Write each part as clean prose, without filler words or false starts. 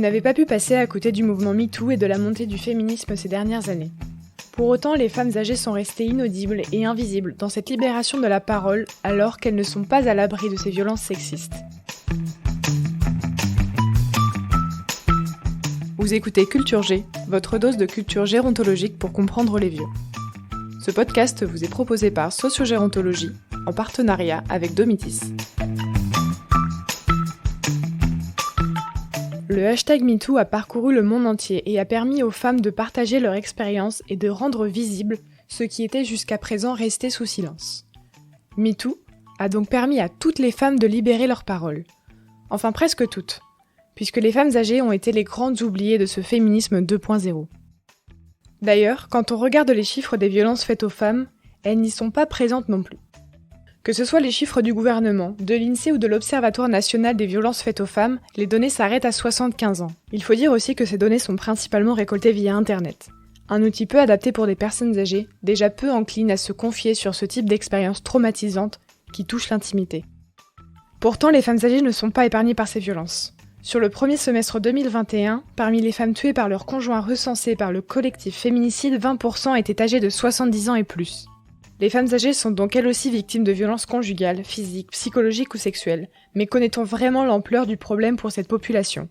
n'avez pas pu passer à côté du mouvement MeToo et de la montée du féminisme ces dernières années. Pour autant, les femmes âgées sont restées inaudibles et invisibles dans cette libération de la parole alors qu'elles ne sont pas à l'abri de ces violences sexistes. Vous écoutez Culture G, votre dose de culture gérontologique pour comprendre les vieux. Ce podcast vous est proposé par Sociogérontologie, en partenariat avec Domitis. Le hashtag MeToo a parcouru le monde entier et a permis aux femmes de partager leur expérience et de rendre visible ce qui était jusqu'à présent resté sous silence. MeToo a donc permis à toutes les femmes de libérer leur parole. Enfin presque toutes, puisque les femmes âgées ont été les grandes oubliées de ce féminisme 2.0. D'ailleurs, quand on regarde les chiffres des violences faites aux femmes, elles n'y sont pas présentes non plus. Que ce soit les chiffres du gouvernement, de l'INSEE ou de l'Observatoire national des violences faites aux femmes, les données s'arrêtent à 75 ans. Il faut dire aussi que ces données sont principalement récoltées via Internet. Un outil peu adapté pour des personnes âgées, déjà peu enclines à se confier sur ce type d'expérience traumatisante qui touche l'intimité. Pourtant, les femmes âgées ne sont pas épargnées par ces violences. Sur le premier semestre 2021, parmi les femmes tuées par leur conjoint recensées par le collectif Féminicide, 20% étaient âgées de 70 ans et plus. Les femmes âgées sont donc elles aussi victimes de violences conjugales, physiques, psychologiques ou sexuelles, mais connaît-on vraiment l'ampleur du problème pour cette population ?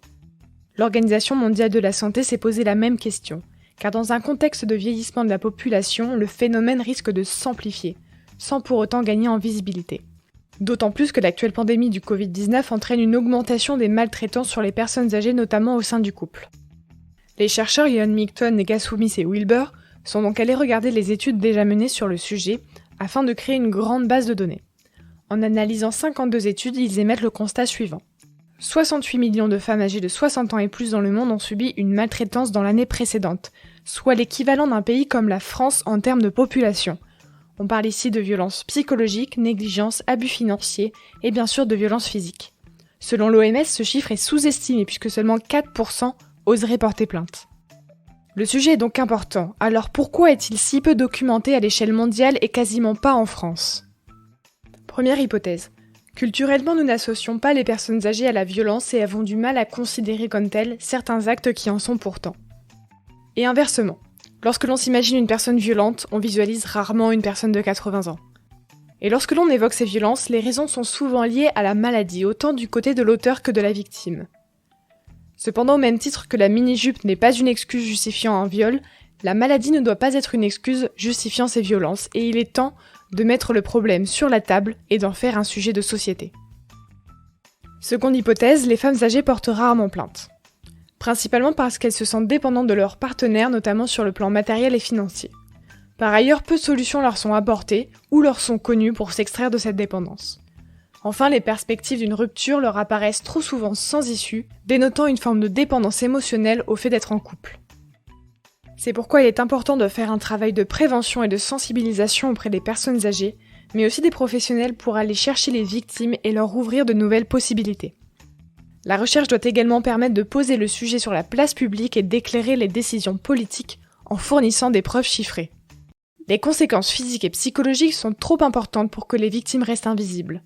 L'Organisation mondiale de la santé s'est posé la même question, car dans un contexte de vieillissement de la population, le phénomène risque de s'amplifier, sans pour autant gagner en visibilité. D'autant plus que l'actuelle pandémie du Covid-19 entraîne une augmentation des maltraitances sur les personnes âgées, notamment au sein du couple. Les chercheurs Ian Micton, Gassoumis et Wilbur sont donc allés regarder les études déjà menées sur le sujet afin de créer une grande base de données. En analysant 52 études, ils émettent le constat suivant. 68 millions de femmes âgées de 60 ans et plus dans le monde ont subi une maltraitance dans l'année précédente, soit l'équivalent d'un pays comme la France en termes de population. On parle ici de violences psychologiques, négligence, abus financiers et bien sûr de violences physiques. Selon l'OMS, ce chiffre est sous-estimé puisque seulement 4% oseraient porter plainte. Le sujet est donc important, alors pourquoi est-il si peu documenté à l'échelle mondiale et quasiment pas en France ? Première hypothèse. Culturellement, nous n'associons pas les personnes âgées à la violence et avons du mal à considérer comme tels certains actes qui en sont pourtant. Et inversement. Lorsque l'on s'imagine une personne violente, on visualise rarement une personne de 80 ans. Et lorsque l'on évoque ces violences, les raisons sont souvent liées à la maladie, autant du côté de l'auteur que de la victime. Cependant, au même titre que la mini-jupe n'est pas une excuse justifiant un viol, la maladie ne doit pas être une excuse justifiant ces violences, et il est temps de mettre le problème sur la table et d'en faire un sujet de société. Seconde hypothèse, les femmes âgées portent rarement plainte. Principalement parce qu'elles se sentent dépendantes de leurs partenaires, notamment sur le plan matériel et financier. Par ailleurs, peu de solutions leur sont apportées ou leur sont connues pour s'extraire de cette dépendance. Enfin, les perspectives d'une rupture leur apparaissent trop souvent sans issue, dénotant une forme de dépendance émotionnelle au fait d'être en couple. C'est pourquoi il est important de faire un travail de prévention et de sensibilisation auprès des personnes âgées, mais aussi des professionnels pour aller chercher les victimes et leur ouvrir de nouvelles possibilités. La recherche doit également permettre de poser le sujet sur la place publique et d'éclairer les décisions politiques en fournissant des preuves chiffrées. Les conséquences physiques et psychologiques sont trop importantes pour que les victimes restent invisibles.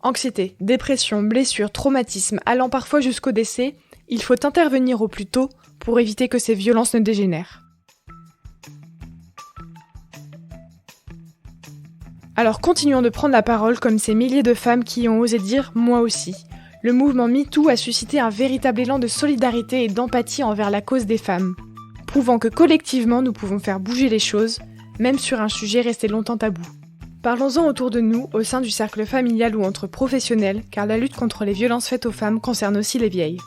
Anxiété, dépression, blessures, traumatismes, allant parfois jusqu'au décès, il faut intervenir au plus tôt pour éviter que ces violences ne dégénèrent. Alors continuons de prendre la parole comme ces milliers de femmes qui ont osé dire « moi aussi ». Le mouvement MeToo a suscité un véritable élan de solidarité et d'empathie envers la cause des femmes, prouvant que collectivement nous pouvons faire bouger les choses, même sur un sujet resté longtemps tabou. Parlons-en autour de nous, au sein du cercle familial ou entre professionnels, car la lutte contre les violences faites aux femmes concerne aussi les vieilles.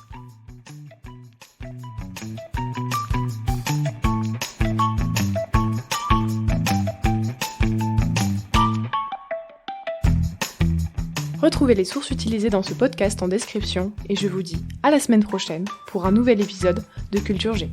Retrouvez les sources utilisées dans ce podcast en description et je vous dis à la semaine prochaine pour un nouvel épisode de Culture G.